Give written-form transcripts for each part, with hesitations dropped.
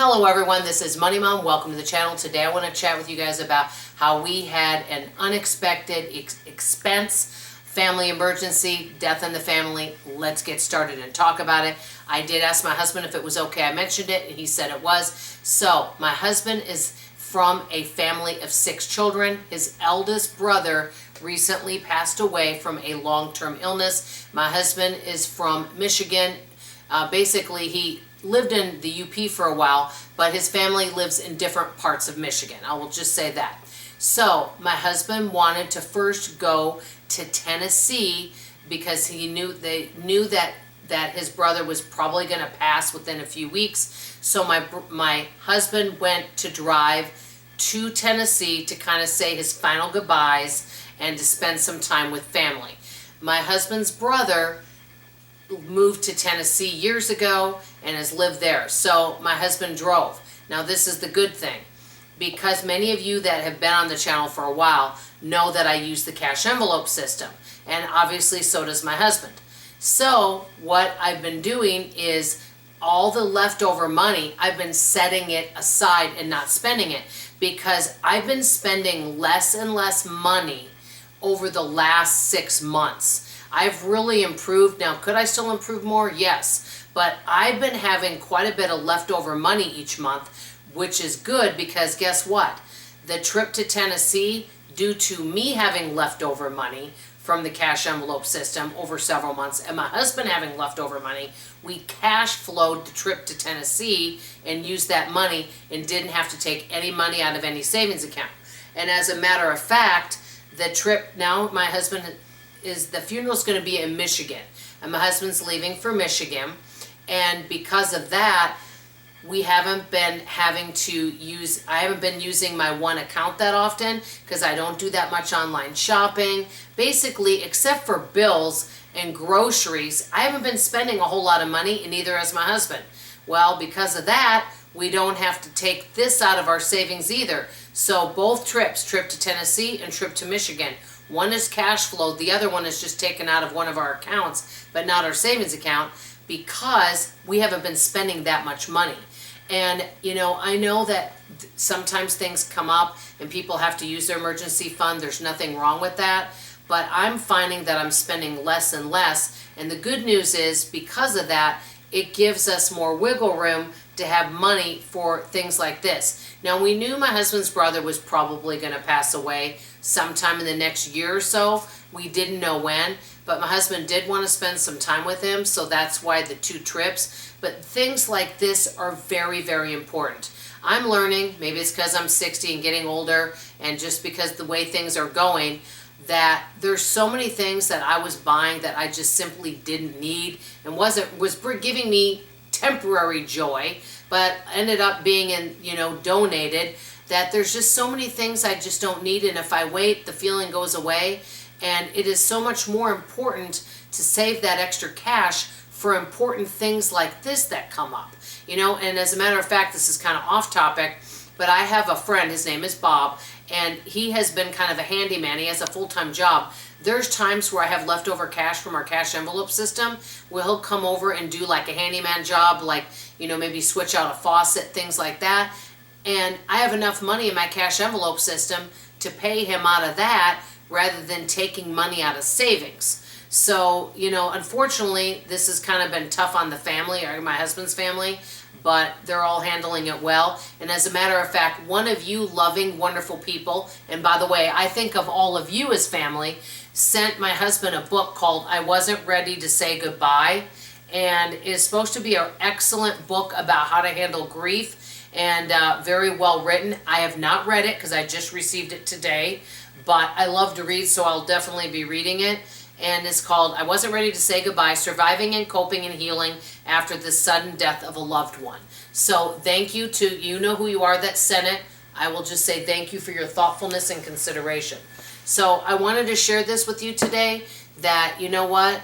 Hello everyone, this is Money Mom. Welcome to the channel. Today I want to chat with you guys about how we had an unexpected expense, family emergency, death in the family. Let's get started and talk about it. I did ask my husband if it was okay. I mentioned it and he said it was. So my husband is from a family of 6 children. His eldest brother recently passed away from a long-term illness. My husband is from Michigan. Basically, he lived in the UP for a while, but his family lives in different parts of Michigan. I will just say that. So my husband wanted to first go to Tennessee because they knew that his brother was probably going to pass within a few weeks. So my husband went to drive to Tennessee to kind of say his final goodbyes and to spend some time with family. My husband's brother moved to Tennessee years ago and has lived there. So my husband drove. Now this is the good thing, because many of you that have been on the channel for a while know that I use the cash envelope system, and obviously so does my husband. So what I've been doing is all the leftover money, I've been setting it aside and not spending it, because I've been spending less and less money over the last 6 months. I've really improved. Now, could I still improve more? Yes. But I've been having quite a bit of leftover money each month, which is good because guess what? The trip to Tennessee, due to me having leftover money from the cash envelope system over several months and my husband having leftover money, we cash flowed the trip to Tennessee and used that money and didn't have to take any money out of any savings account. And as a matter of fact, the trip, now my husband the funeral's going to be in Michigan, and my husband's leaving for Michigan, and because of that, I haven't been using my one account that often because I don't do that much online shopping. Basically, except for bills and groceries, I haven't been spending a whole lot of money, and neither has my husband. Well, because of that, we don't have to take this out of our savings either. So both trips, trip to Tennessee and trip to Michigan, one is cash flowed, the other one is just taken out of one of our accounts, but not our savings account, because we haven't been spending that much money. And, you know, I know that sometimes things come up and people have to use their emergency fund. There's nothing wrong with that. But I'm finding that I'm spending less and less. And the good news is, because of that, it gives us more wiggle room to have money for things like this. Now, we knew my husband's brother was probably going to pass away sometime in the next year or so. We didn't know when, but my husband did want to spend some time with him, so that's why the 2 trips. But things like this are very, very important. I'm learning, maybe it's because I'm 60 and getting older, and just because the way things are going, that there's so many things that I was buying that I just simply didn't need and was giving me temporary joy, but ended up being donated, that there's just so many things I just don't need, and if I wait, the feeling goes away. And it is so much more important to save that extra cash for important things like this that come up. And as a matter of fact, this is kind of off topic, but I have a friend, his name is Bob, and he has been kind of a handyman. He has a full-time job. There's times where I have leftover cash from our cash envelope system where he'll come over and do like a handyman job, like, maybe switch out a faucet, things like that. And I have enough money in my cash envelope system to pay him out of that rather than taking money out of savings. So, unfortunately, this has kind of been tough on the family, or my husband's family, but they're all handling it well. And as a matter of fact, one of you loving, wonderful people, and by the way, I think of all of you as family, sent my husband a book called I Wasn't Ready to Say Goodbye, and it's supposed to be an excellent book about how to handle grief, and very well written. I have not read it because I just received it today, but I love to read, so I'll definitely be reading it. And it's called I Wasn't Ready to Say Goodbye, Surviving and Coping and Healing After the Sudden Death of a Loved One. So thank you to, you know who you are that sent it. I will just say thank you for your thoughtfulness and consideration. So I wanted to share this with you today, that, you know what,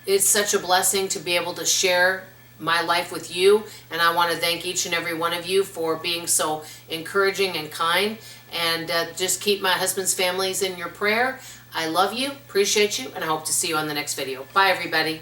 it's such a blessing to be able to share my life with you, and I want to thank each and every one of you for being so encouraging and kind, and just keep my husband's families in your prayer. I love you, appreciate you, and I hope to see you on the next video. Bye, everybody.